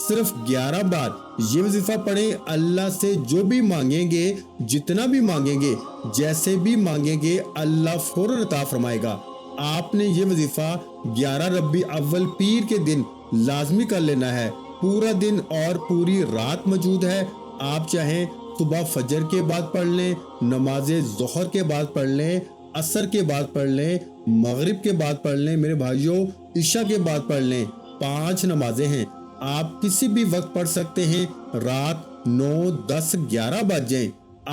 صرف 11 بار یہ وظیفہ پڑھیں. اللہ سے جو بھی مانگیں گے، جتنا بھی مانگیں گے، جیسے بھی مانگیں گے، اللہ فوراً عطا فرمائے گا. آپ نے یہ وظیفہ 11 ربیع اول پیر کے دن لازمی کر لینا ہے. پورا دن اور پوری رات موجود ہے. آپ چاہیں صبح فجر کے بعد پڑھ لیں، نماز ظہر کے بعد پڑھ لیں، عصر کے بعد پڑھ لیں، مغرب کے بعد پڑھ لیں میرے بھائیوں، عشاء کے بعد پڑھ لیں. 5 نمازیں ہیں، آپ کسی بھی وقت پڑھ سکتے ہیں. رات 9، 10، 11 بج جائیں،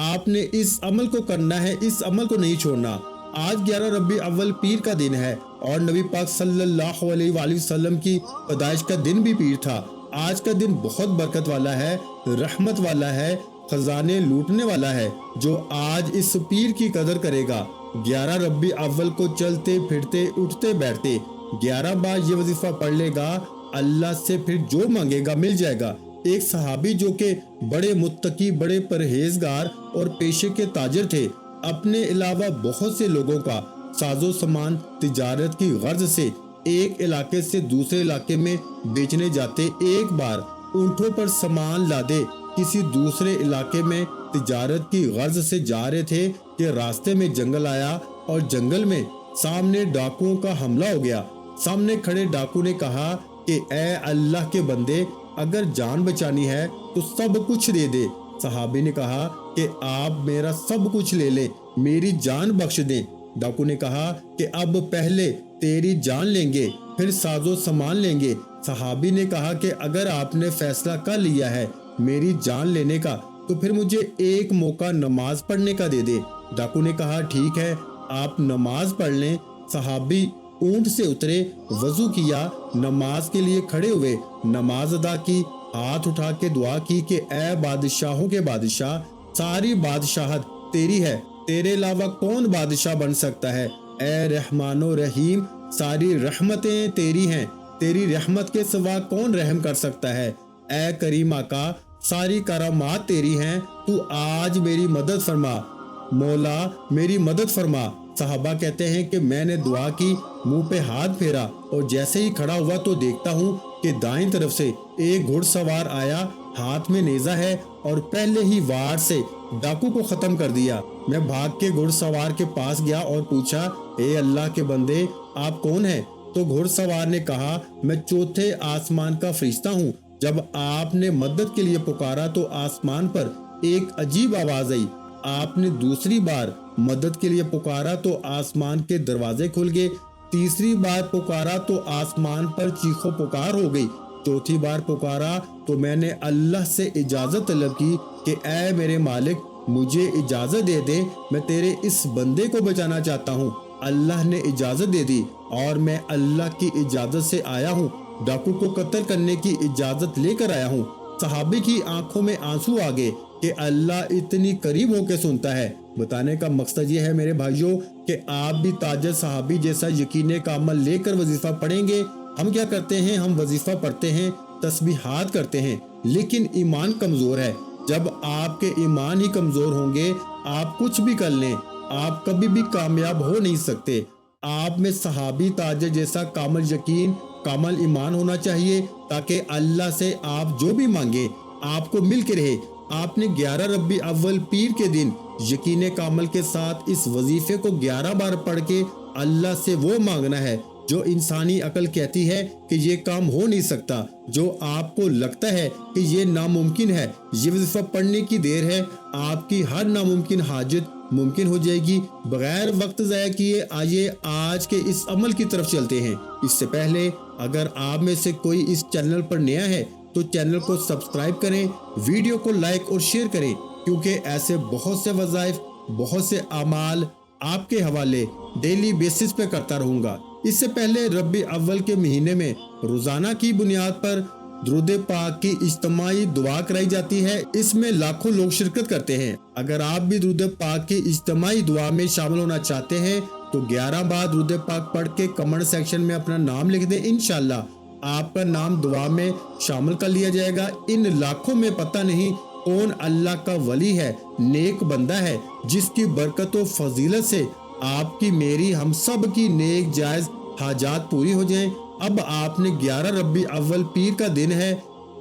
آپ نے اس عمل کو کرنا ہے، اس عمل کو نہیں چھوڑنا. آج 11 ربیع اول پیر کا دن ہے اور نبی پاک صلی اللہ علیہ وآلہ وسلم کی پیدائش کا دن بھی پیر تھا. آج کا دن بہت برکت والا ہے، رحمت والا ہے، خزانے لوٹنے والا ہے. جو آج اس پیر کی قدر کرے گا، 11 ربیع اول کو چلتے پھرتے اٹھتے بیٹھتے 11 بار یہ وظیفہ پڑھ لے گا، اللہ سے پھر جو مانگے گا مل جائے گا. ایک صحابی جو کہ بڑے متقی، بڑے پرہیزگار اور پیشے کے تاجر تھے، اپنے علاوہ بہت سے لوگوں کا ساز و سامان تجارت کی غرض سے ایک علاقے سے دوسرے علاقے میں بیچنے جاتے. ایک بار اونٹوں پر سامان لادے کسی دوسرے علاقے میں تجارت کی غرض سے جا رہے تھے کہ راستے میں جنگل آیا اور جنگل میں سامنے ڈاکوؤں کا حملہ ہو گیا. سامنے کھڑے ڈاکو نے کہا کہ اے اللہ کے بندے، اگر جان بچانی ہے تو سب کچھ دے دے. صحابی نے کہا کہ آپ میرا سب کچھ لے لیں، میری جان بخش دیں. ڈاکو نے کہا کہ اب پہلے تیری جان لیں گے، پھر ساز و سامان لیں گے. صحابی نے کہا کہ اگر آپ نے فیصلہ کر لیا ہے میری جان لینے کا تو پھر مجھے ایک موقع نماز پڑھنے کا دے دے. ڈاکو نے کہا ٹھیک ہے، آپ نماز پڑھ لیں. صحابی اونٹ سے اترے، وضو کیا، نماز کے لیے کھڑے ہوئے، نماز ادا کی، ہاتھ اٹھا کے دعا کی کہ اے بادشاہوں کے بادشاہ، ساری بادشاہت تیری ہے، تیرے علاوہ کون بادشاہ بن سکتا ہے؟ اے رحمان و رحیم، ساری رحمتیں تیری ہیں، تیری رحمت کے سوا کون رحم کر سکتا ہے؟ اے کریم آقا، ساری کرامات تیری ہیں، تو آج میری مدد فرما، مولا میری مدد فرما. صحابہ کہتے ہیں کہ میں نے دعا کی، منہ پہ ہاتھ پھیرا اور جیسے ہی کھڑا ہوا تو دیکھتا ہوں کہ دائیں طرف سے ایک گھڑ سوار آیا، ہاتھ میں نیزہ ہے اور پہلے ہی وار سے ڈاکو کو ختم کر دیا. میں بھاگ کے گھڑ سوار کے پاس گیا اور پوچھا اے اللہ کے بندے، آپ کون ہیں؟ تو گھڑ سوار نے کہا میں چوتھے آسمان کا فرشتہ ہوں. جب آپ نے مدد کے لیے پکارا تو آسمان پر ایک عجیب آواز آئی. آپ نے دوسری بار مدد کے لیے پکارا تو آسمان کے دروازے کھل گئے. تیسری بار پکارا تو آسمان پر چیخو پکار ہو گئی. چوتھی بار پکارا تو میں نے اللہ سے اجازت طلب کی کہ اے میرے مالک، مجھے اجازت دے دے، میں تیرے اس بندے کو بچانا چاہتا ہوں. اللہ نے اجازت دے دی اور میں اللہ کی اجازت سے آیا ہوں، ڈاکو کو قتل کرنے کی اجازت لے کر آیا ہوں. صحابی کی آنکھوں میں آنسو آ گئے کہ اللہ اتنی قریب ہو کے سنتا ہے. بتانے کا مقصد یہ ہے میرے بھائیوں کہ آپ بھی تاجر صحابی جیسا یقین کامل لے کر وظیفہ پڑھیں گے. ہم کیا کرتے ہیں؟ ہم وظیفہ پڑھتے ہیں، تسبیحات کرتے ہیں، لیکن ایمان کمزور ہے. جب آپ کے ایمان ہی کمزور ہوں گے، آپ کچھ بھی کر لیں، آپ کبھی بھی کامیاب ہو نہیں سکتے. آپ میں صحابی تاجر جیسا کامل یقین، کامل ایمان ہونا چاہیے تاکہ اللہ سے آپ جو بھی مانگے آپ کو مل کے رہے. آپ نے 11 ربیع اول پیر کے دن یقین کامل کے ساتھ اس وظیفے کو 11 بار پڑھ کے اللہ سے وہ مانگنا ہے جو انسانی عقل کہتی ہے کہ یہ کام ہو نہیں سکتا، جو آپ کو لگتا ہے کہ یہ ناممکن ہے. یہ وظیفہ پڑھنے کی دیر ہے، آپ کی ہر ناممکن حاجت ممکن ہو جائے گی. بغیر وقت ضائع کیے آئیے آج کے اس عمل کی طرف چلتے ہیں. اس سے پہلے اگر آپ میں سے کوئی اس چینل پر نیا ہے تو چینل کو سبسکرائب کریں، ویڈیو کو لائک اور شیئر کریں، کیونکہ ایسے بہت سے وظائف، بہت سے اعمال آپ کے حوالے ڈیلی بیسس پہ کرتا رہوں گا. اس سے پہلے ربیع اول کے مہینے میں روزانہ کی بنیاد پر درود پاک کی اجتماعی دعا کرائی جاتی ہے. اس میں لاکھوں لوگ شرکت کرتے ہیں. اگر آپ بھی درود پاک کی اجتماعی دعا میں شامل ہونا چاہتے ہیں تو 11 بار درود پاک پڑھ کے کمنٹ سیکشن میں اپنا نام لکھ دیں. انشاءاللہ آپ کا نام دعا میں شامل کر لیا جائے گا. ان لاکھوں میں پتہ نہیں کون اللہ کا ولی ہے، نیک بندہ ہے جس کی برکت و فضیلت سے آپ کی، میری، ہم سب کی نیک جائز حاجات پوری ہو جائیں. اب آپ نے 11 ربیع اول پیر کا دن ہے،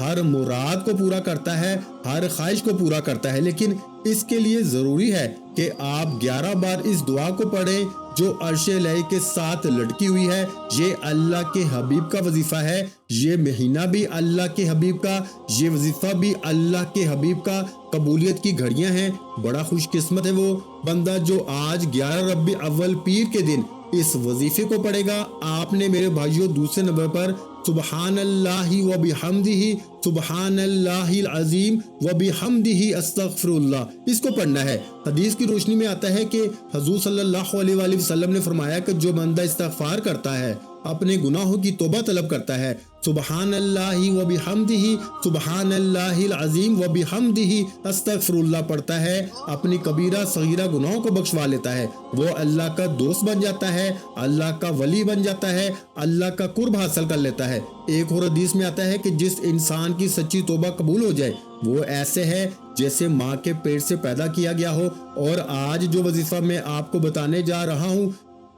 ہر مراد کو پورا کرتا ہے، ہر خواہش کو پورا کرتا ہے، لیکن اس کے لیے ضروری ہے کہ آپ 11 بار اس دعا کو پڑھیں جو عرش الہی کے ساتھ لٹکی ہوئی ہے۔ یہ اللہ کے حبیب کا وظیفہ ہے، یہ مہینہ بھی اللہ کے حبیب کا، یہ وظیفہ بھی اللہ کے حبیب کا۔ قبولیت کی گھڑیاں ہیں۔ بڑا خوش قسمت ہے وہ بندہ جو آج 11 ربیع الاول پیر کے دن اس وظیفے کو پڑھے گا۔ آپ نے میرے بھائیوں دوسرے نمبر پر سبحان اللہ و بحمدہ، سبحان اللہ العظیم و بحمدہ استغفر اللہ، اس کو پڑھنا ہے۔ حدیث کی روشنی میں آتا ہے کہ حضور صلی اللہ علیہ وآلہ وسلم نے فرمایا کہ جو بندہ استغفار کرتا ہے، اپنے گناہوں کی توبہ طلب کرتا ہے، سبحان اللہ و بحمدہ، سبحان اللہ العظیم و بحمدہ استغفر اللہ پڑھتا ہے، اپنی کبیرہ صغیرہ گناہوں کو بخشوا لیتا ہے، وہ اللہ کا دوست بن جاتا ہے، اللہ کا ولی بن جاتا ہے، اللہ کا قرب حاصل کر لیتا ہے۔ ایک اور حدیث میں آتا ہے کہ جس انسان کی سچی توبہ قبول ہو جائے وہ ایسے ہے جیسے ماں کے پیٹ سے پیدا کیا گیا ہو۔ اور آج جو وظیفہ میں آپ کو بتانے جا رہا ہوں،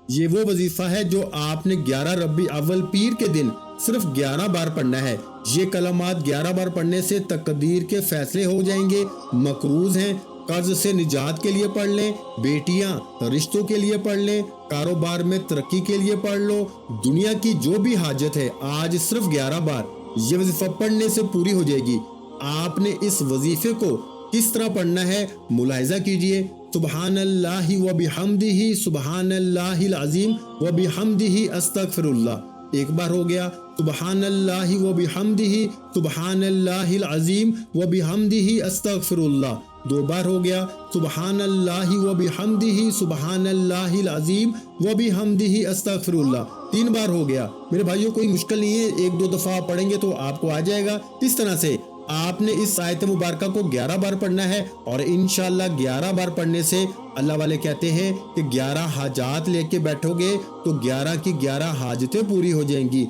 یہ وہ وظیفہ ہے جو آپ نے 11 ربیع الاول پیر کے دن صرف 11 بار پڑھنا ہے۔ یہ کلمات 11 بار پڑھنے سے تقدیر کے فیصلے ہو جائیں گے۔ مقروض ہیں، قرض سے نجات کے لیے پڑھ لیں، بیٹیاں رشتوں کے لیے پڑھ لیں، کاروبار میں ترقی کے لیے پڑھ لو، دنیا کی جو بھی حاجت ہے آج صرف 11 بار یہ وظیفہ پڑھنے سے پوری ہو جائے گی۔ آپ نے اس وظیفے کو کس طرح پڑھنا ہے ملاحظہ کیجئے۔ سبحان اللہ و بحمدہ، سبحان اللہ العظیم و بحمدہ استغفر اللہ، ایک بار ہو گیا۔ سبحان اللہ و بحمدہ، سبحان اللہ العظیم و بحمدہ استغفر اللہ، دو بار ہو گیا۔ سبحان اللہ و بحمدہ، سبحان اللہ العظیم و بحمدہ استغفر اللہ، 3 بار ہو گیا۔ میرے بھائیوں کوئی مشکل نہیں ہے، 1-2 دفعہ پڑھیں گے تو آپ کو آ جائے گا۔ اس طرح سے آپ نے اس آیت مبارکہ کو 11 بار پڑھنا ہے، اور انشاءاللہ 11 بار پڑھنے سے اللہ والے کہتے ہیں کہ 11 حاجات لے کے بیٹھو گے تو 11 کی 11 حاجتیں پوری ہو جائیں گی۔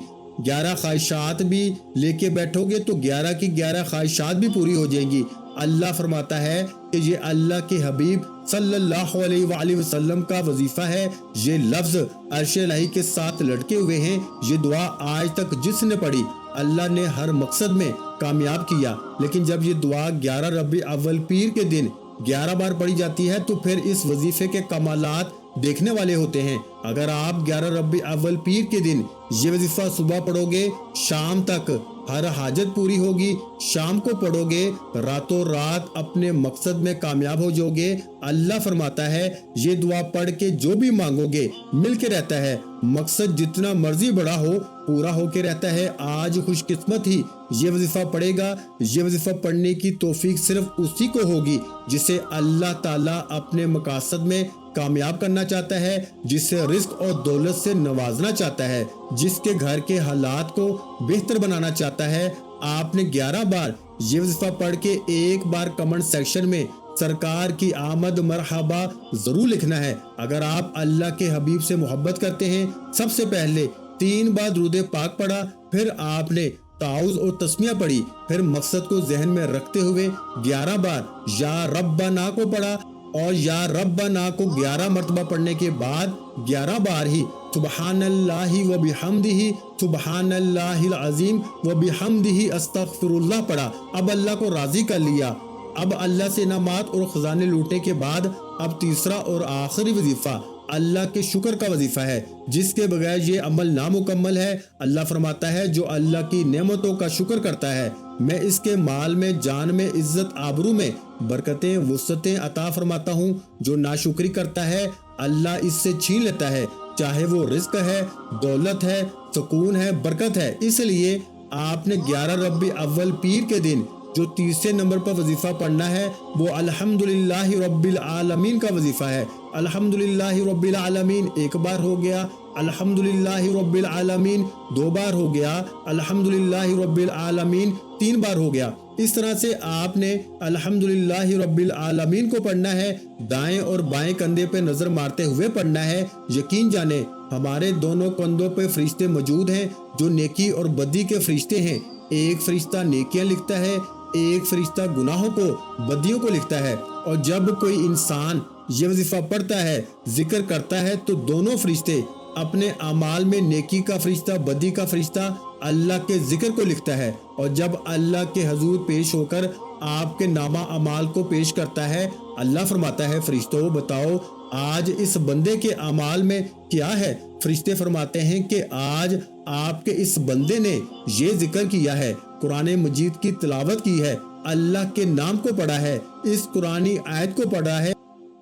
11 خواہشات بھی لے کے بیٹھو گے تو 11 کی 11 خواہشات بھی پوری ہو جائیں گی۔ اللہ فرماتا ہے کہ یہ اللہ کے حبیب صلی اللہ علیہ وآلہ وسلم کا وظیفہ ہے۔ یہ لفظ عرش الہی کے ساتھ لٹکے ہوئے ہیں۔ یہ دعا آج تک جس نے پڑھی اللہ نے ہر مقصد میں کامیاب کیا، لیکن جب یہ دعا 11 ربیع الاول پیر کے دن 11 بار پڑھی جاتی ہے تو پھر اس وظیفے کے کمالات دیکھنے والے ہوتے ہیں۔ اگر آپ 11 ربیع الاول پیر کے دن یہ وظیفہ صبح پڑھو گے، شام تک ہر حاجت پوری ہوگی، شام کو پڑھو گے راتوں رات اپنے مقصد میں کامیاب ہو جاؤ گے۔ اللہ فرماتا ہے یہ دعا پڑھ کے جو بھی مانگو گے مل کے رہتا ہے، مقصد جتنا مرضی بڑا ہو پورا ہو کے رہتا ہے۔ آج خوش قسمت ہی یہ وظیفہ پڑھے گا۔ یہ وظیفہ پڑھنے کی توفیق صرف اسی کو ہوگی جسے اللہ تعالیٰ اپنے مقاصد میں کامیاب کرنا چاہتا ہے، جسے رزق اور دولت سے نوازنا چاہتا ہے، جس کے گھر کے حالات کو بہتر بنانا چاہتا ہے۔ آپ نے 11 بار یہ وظیفہ پڑھ کے ایک بار کمنٹ سیکشن میں سرکار کی آمد مرحبا ضرور لکھنا ہے۔ اگر آپ اللہ کے حبیب سے محبت کرتے ہیں، سب سے پہلے 3 بار درود پاک پڑھا، پھر آپ نے تعوذ اور تسمیہ پڑھی، پھر مقصد کو ذہن میں رکھتے ہوئے 11 بار یا ربنا کو پڑھا، اور یا ربنا کو 11 مرتبہ پڑھنے کے بعد 11 بار ہی سبحان اللہ و بحمدہ، سبحان اللہ العظیم و بحمدہ استغفر اللہ پڑھا۔ اب اللہ کو راضی کر لیا، اب اللہ سے انعامات اور خزانے لوٹنے کے بعد اب تیسرا اور آخری وظیفہ اللہ کے شکر کا وظیفہ ہے، جس کے بغیر یہ عمل نامکمل ہے۔ اللہ فرماتا ہے جو اللہ کی نعمتوں کا شکر کرتا ہے میں اس کے مال میں، جان میں، عزت آبرو میں برکتیں وسعتیں عطا فرماتا ہوں۔ جو ناشکری کرتا ہے اللہ اس سے چھین لیتا ہے، چاہے وہ رزق ہے، دولت ہے، سکون ہے، برکت ہے۔ اس لیے آپ نے 11 ربیع الاول پیر کے دن جو تیسرے نمبر پر وظیفہ پڑھنا ہے وہ الحمدللہ رب العالمین کا وظیفہ ہے۔ الحمدللہ رب العالمین ایک بار ہو گیا، الحمدللہ رب العالمین 2 بار ہو گیا، الحمدللہ رب العالمین 3 بار ہو گیا۔ اس طرح سے آپ نے الحمدللہ رب العالمین کو پڑھنا ہے، دائیں اور بائیں کندھے پہ نظر مارتے ہوئے پڑھنا ہے۔ یقین جانیں ہمارے دونوں کندھوں پہ فرشتے موجود ہیں جو نیکی اور بدی کے فرشتے ہیں۔ ایک فرشتہ نیکیاں لکھتا ہے، ایک فرشتہ گناہوں کو، بدیوں کو لکھتا ہے۔ اور جب کوئی انسان یہ وظیفہ پڑھتا ہے، ذکر کرتا ہے، تو دونوں فرشتے اپنے اعمال میں نیکی کا فرشتہ، بدی کا فرشتہ اللہ کے ذکر کو لکھتا ہے، اور جب اللہ کے حضور پیش ہو کر آپ کے نامہ اعمال کو پیش کرتا ہے، اللہ فرماتا ہے فرشتوں بتاؤ آج اس بندے کے اعمال میں کیا ہے؟ فرشتے فرماتے ہیں کہ آج آپ کے اس بندے نے یہ ذکر کیا ہے، قرآن مجید کی تلاوت کی ہے، اللہ کے نام کو پڑھا ہے، اس قرآنی آیت کو پڑھا ہے۔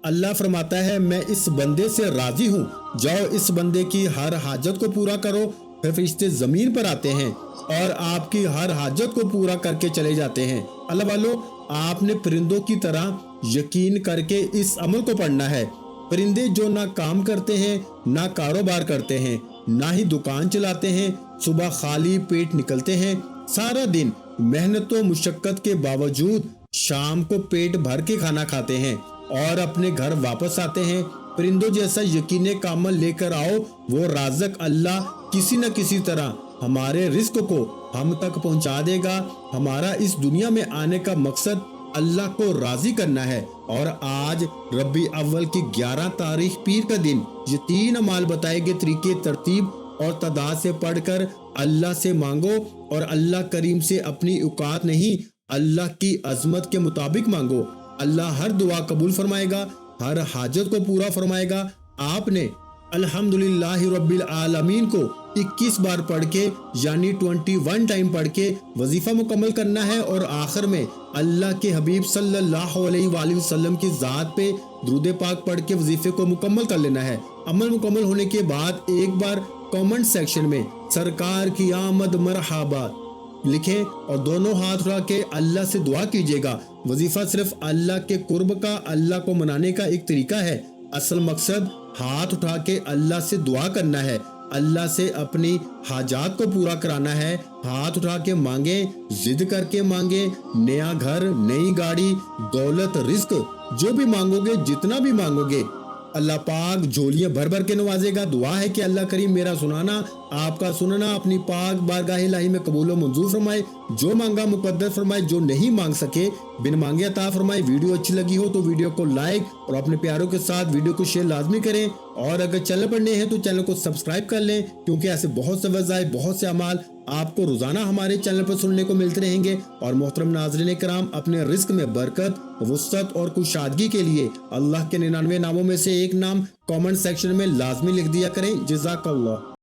اللہ فرماتا ہے میں اس بندے سے راضی ہوں، جاؤ اس بندے کی ہر حاجت کو پورا کرو۔ پھر فرشتے زمین پر آتے ہیں اور آپ کی ہر حاجت کو پورا کر کے چلے جاتے ہیں۔ اللہ والو، آپ نے پرندوں کی طرح یقین کر کے اس عمل کو پڑھنا ہے۔ پرندے جو نہ کام کرتے ہیں، نہ کاروبار کرتے ہیں، نہ ہی دکان چلاتے ہیں، صبح خالی پیٹ نکلتے ہیں، سارا دن محنت و مشقت کے باوجود شام کو پیٹ بھر کے کھانا کھاتے ہیں اور اپنے گھر واپس آتے ہیں۔ پرندوں جیسا یقین کامل لے کر آؤ، وہ رازق اللہ کسی نہ کسی طرح ہمارے رزق کو ہم تک پہنچا دے گا۔ ہمارا اس دنیا میں آنے کا مقصد اللہ کو راضی کرنا ہے۔ اور آج ربیع اول کی 11 تاریخ پیر کا دن، یہ 3 اعمال بتائے گئے طریقے ترتیب اور تعداد سے پڑھ کر اللہ سے مانگو، اور اللہ کریم سے اپنی اوقات نہیں اللہ کی عظمت کے مطابق مانگو۔ اللہ ہر دعا قبول فرمائے گا، ہر حاجت کو پورا فرمائے گا۔ آپ نے الحمدللہ رب العالمین کو 21 بار پڑھ کے یعنی 21 ٹائم پڑھ کے وظیفہ مکمل کرنا ہے، اور آخر میں اللہ کے حبیب صلی اللہ علیہ وآلہ وسلم کی ذات پہ درود پاک پڑھ کے وظیفے کو مکمل کر لینا ہے۔ عمل مکمل ہونے کے بعد ایک بار کامنٹ سیکشن میں سرکار کی آمد مرحبا لکھیں اور دونوں ہاتھ اٹھا کے اللہ سے دعا کیجیے گا۔ وظیفہ صرف اللہ کے قرب کا، اللہ کو منانے کا ایک طریقہ ہے۔ اصل مقصد ہاتھ اٹھا کے اللہ سے دعا کرنا ہے، اللہ سے اپنی حاجات کو پورا کرانا ہے۔ ہاتھ اٹھا کے مانگیں، ضد کر کے مانگیں، نیا گھر، نئی گاڑی، دولت، رزق، جو بھی مانگو گے، جتنا بھی مانگو گے، اللہ پاک جھولیاں بھر بھر کے نوازے گا۔ دعا ہے کہ اللہ کریم میرا سنانا، آپ کا سننا اپنی پاک بارگاہ الہی میں قبول و منظور فرمائے، جو مانگا مقدر فرمائے، جو نہیں مانگ سکے بن مانگے عطا فرمائے۔ ویڈیو اچھی لگی ہو تو ویڈیو کو لائک اور اپنے پیاروں کے ساتھ ویڈیو کو شیئر لازمی کریں، اور اگر چینل پر نئے ہیں تو چینل کو سبسکرائب کر لیں، کیونکہ ایسے بہت سے وظائف، بہت سے اعمال آپ کو روزانہ ہمارے چینل پر سننے کو ملتے رہیں گے۔ اور محترم ناظرین کرام، اپنے رزق میں برکت، وسعت اور کشادگی کے لیے اللہ کے 99 ناموں میں سے ایک نام کامنٹ سیکشن میں لازمی لکھ دیا کریں۔ جزاک اللہ۔